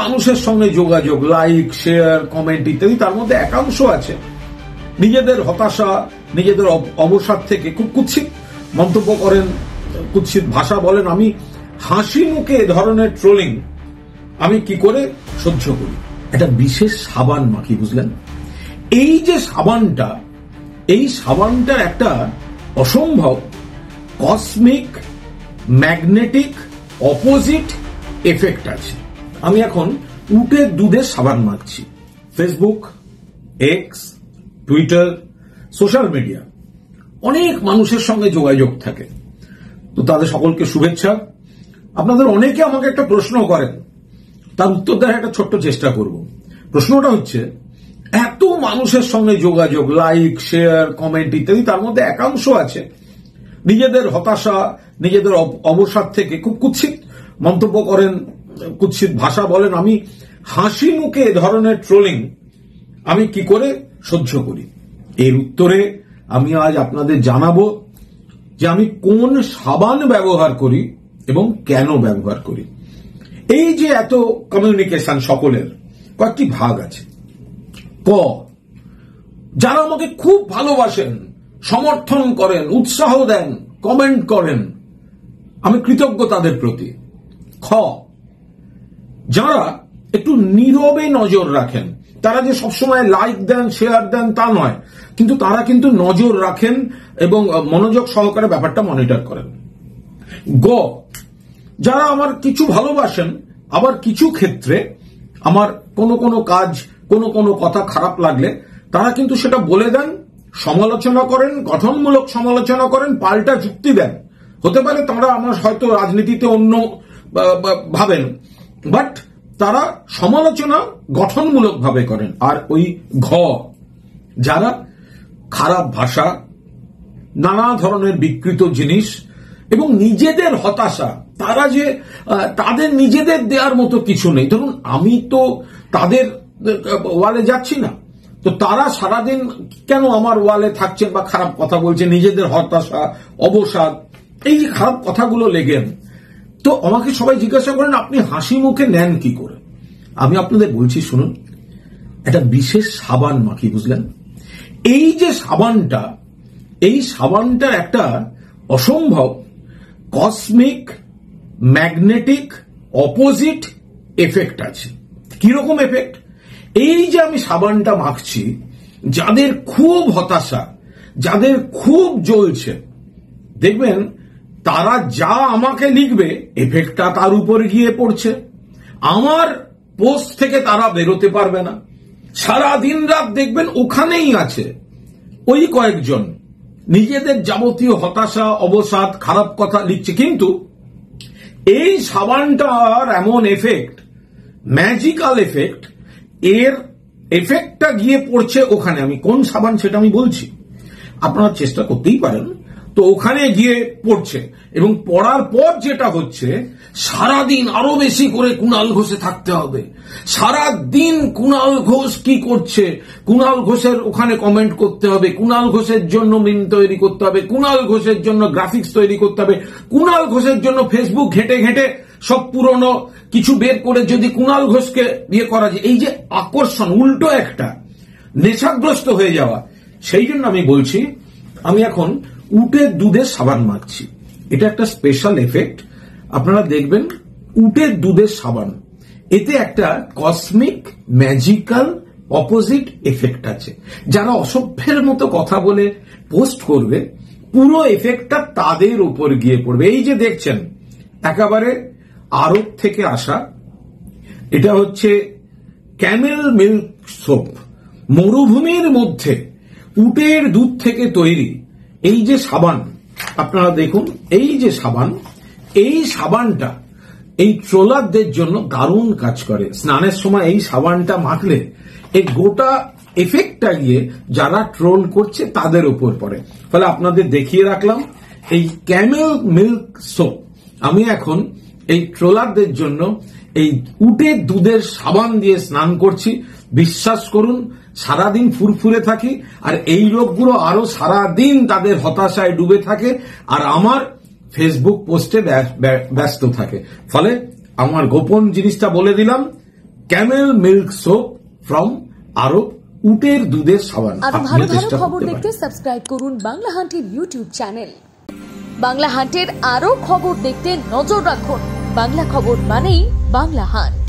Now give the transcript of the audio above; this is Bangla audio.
মানুষের সঙ্গে যোগাযোগ, লাইক, শেয়ার, কমেন্ট ইত্যাদি, তার মধ্যে একাংশ আছে নিজেদের হতাশা, নিজেদের অবসাদ থেকে খুব কুৎসিত মন্তব্য করেন, কুৎসিত ভাষা বলেন। আমি হাসি মুখে এ ধরনের ট্রোলিং আমি কি করে সহ্য করি? একটা বিশেষ সাবান মাখি, বুঝলেন? এই যে সাবানটা, এই সাবানটার একটা অসম্ভব কসমিক, ম্যাগনেটিক, অপোজিট এফেক্ট আছে। আমি এখন উটের দুধের সাবান মাখছি। Facebook, X, Twitter, social media অনেক মানুষের সঙ্গে যোগাযোগ থাকে, তো তাদের সকলকে শুভেচ্ছা। আপনাদের অনেকে আমাকে একটা প্রশ্ন করেন, তার উত্তর দেওয়ার একটা ছোট্ট চেষ্টা করব। প্রশ্নটা হচ্ছে, এত মানুষের সঙ্গে যোগাযোগ, লাইক, শেয়ার, কমেন্ট ইত্যাদি, তার মধ্যে একাংশ আছে নিজেদের হতাশা, নিজেদের অবসাদ থেকে খুব কুৎসিত মন্তব্য করেন, কুৎসিত ভাষা বলেন। আমি হাসি মুখে এ ধরনের ট্রোলিং আমি কি করে সহ্য করি? এর উত্তরে আমি আজ আপনাদের জানাবো যে আমি কোন সাবান ব্যবহার করি এবং কেন ব্যবহার করি। এই যে এত কমিউনিকেশন সকলের কয়েকটি ভাগ আছে। ক, যারা আমাকে খুব ভালোবাসেন, সমর্থন করেন, উৎসাহ দেন, কমেন্ট করেন, আমি কৃতজ্ঞ তাদের প্রতি। খ, যারা একটু নীরবে নজর রাখেন, তারা যে সবসময় লাইক দেন, শেয়ার দেন তা নয়, কিন্তু তারা কিন্তু নজর রাখেন এবং মনোযোগ সহকারে ব্যাপারটা মনিটর করেন। গ, যারা আমার কিছু ভালোবাসেন, আবার কিছু ক্ষেত্রে আমার কোনো কাজ, কোনো কথা খারাপ লাগলে তারা কিন্তু সেটা বলে দেন, সমালোচনা করেন, গঠনমূলক সমালোচনা করেন, পাল্টা যুক্তি দেন। হতে পারে তারা আমার হয়তো রাজনীতিতে অন্য ভাবেন, বাট তারা সমালোচনা গঠনমূলক ভাবে করেন। আর ওই ঘ, যারা খারাপ ভাষা, নানা ধরনের বিকৃত জিনিস এবং নিজেদের হতাশা, তারা যে তাদের নিজেদের দেওয়ার মতো কিছু নেই। ধরুন আমি তো তাদের ওয়ালে যাচ্ছি না, তো তারা সারাদিন কেন আমার ওয়ালে থাকছেন বা খারাপ কথা বলছেন, নিজেদের হতাশা, অবসাদ, এই যে খারাপ কথাগুলো লেগেন। তো আমাকে সবাই জিজ্ঞাসা করেন, আপনি হাসি মুখে নেন কি করে? আমি আপনাদের বলছি, শুনুন, একটা বিশেষ সাবান মাখি, বুঝলেন? এই যে সাবানটা, এই সাবানটার একটা অসম্ভব কসমিক, ম্যাগনেটিক, অপোজিট এফেক্ট আছে। কিরকম এফেক্ট? এই যে আমি সাবানটা মাখছি, যাদের খুব হতাশা, যাদের খুব জ্বলছে, দেখবেন তারা যা আমাকে লিখবে, এফেক্টটা তার উপর গিয়ে পড়ছে। আমার পোস্ট থেকে তারা বেরোতে পারবে না, সারা দিন রাত দেখবেন ওখানেই আছে। ওই কয়েকজন নিজেদের যাবতীয় হতাশা, অবসাদ, খারাপ কথা লিখছে, কিন্তু এই সাবানটার এমন এফেক্ট, ম্যাজিক্যাল এফেক্ট, এর এফেক্টটা গিয়ে পড়ছে ওখানে। আমি কোন সাবান সেটা আমি বলছি, আপনারা চেষ্টা করতেই পারেন। তো ওখানে গিয়ে পড়ছে, এবং পড়ার পর যেটা হচ্ছে, সারাদিন আরো বেশি করে কুণাল ঘোষে থাকতে হবে। সারাদিন কুণাল ঘোষ কি করছে, কুণাল ঘোষের ওখানে কমেন্ট করতে হবে, কুণাল ঘোষের জন্য মিম তৈরি করতে হবে, কুণাল ঘোষের জন্য গ্রাফিক্স তৈরি করতে হবে, কুণাল ঘোষের জন্য ফেসবুক ঘেটে ঘেটে সব পুরনো কিছু বের করে যদি কুণাল ঘোষকে ইয়ে করা যায়। এই যে আকর্ষণ, উল্টো একটা নেশাগ্রস্ত হয়ে যাওয়া। সেই জন্য আমি বলছি, আমি এখন উটের দুধের সাবান মাখছি। এটা একটা স্পেশাল এফেক্ট, আপনারা দেখবেন। উটের দুধের সাবান, এতে একটা কসমিক, ম্যাজিক্যাল, অপোজিট এফেক্ট আছে। যারা অসভ্যের মতো কথা বলে পোস্ট করবে, পুরো এফেক্টটা তাদের উপর গিয়ে পড়বে। এই যে দেখছেন, একেবারে আরব থেকে আসা, এটা হচ্ছে ক্যামেল মিল্ক সোপ, মরুভূমির মধ্যে উটের দুধ থেকে তৈরি এই যে সাবান, আপনারা দেখুন, এই যে সাবান, এই সাবানটা এই ট্রোলারদের জন্য দারুণ কাজ করে। স্নানের সময় এই সাবানটা মাখলে এই গোটা এফেক্টটা গিয়ে যারা ট্রোল করছে তাদের উপর পড়ে। ফলে আপনাদের দেখিয়ে রাখলাম এই ক্যামেল মিল্ক সোপ। আমি এখন এই ট্রোলারদের জন্য এই উটের দুধের সাবান দিয়ে স্নান করছি। বিশ্বাস করুন, সারাদিন ফুরফুরে থাকি, আর এই লোকগুলো আরো সারাদিন তাদের হতাশায় ডুবে থাকে, আর আমার ফেসবুক পোস্টে ব্যস্ত থাকে। ফলে আমার গোপন জিনিসটা বলে দিলাম, ক্যামেল মিল্ক সোপ ফ্রম আরব, উটের দুধের সাবান। আরো ভালো ভালো খবর দেখতে সাবস্ক্রাইব করুন বাংলা হান্টের ইউটিউব চ্যানেল। বাংলা হান্টের আরো খবর দেখতে নজর রাখুন। বাংলা খবর মানেই বাংলা হান্ট।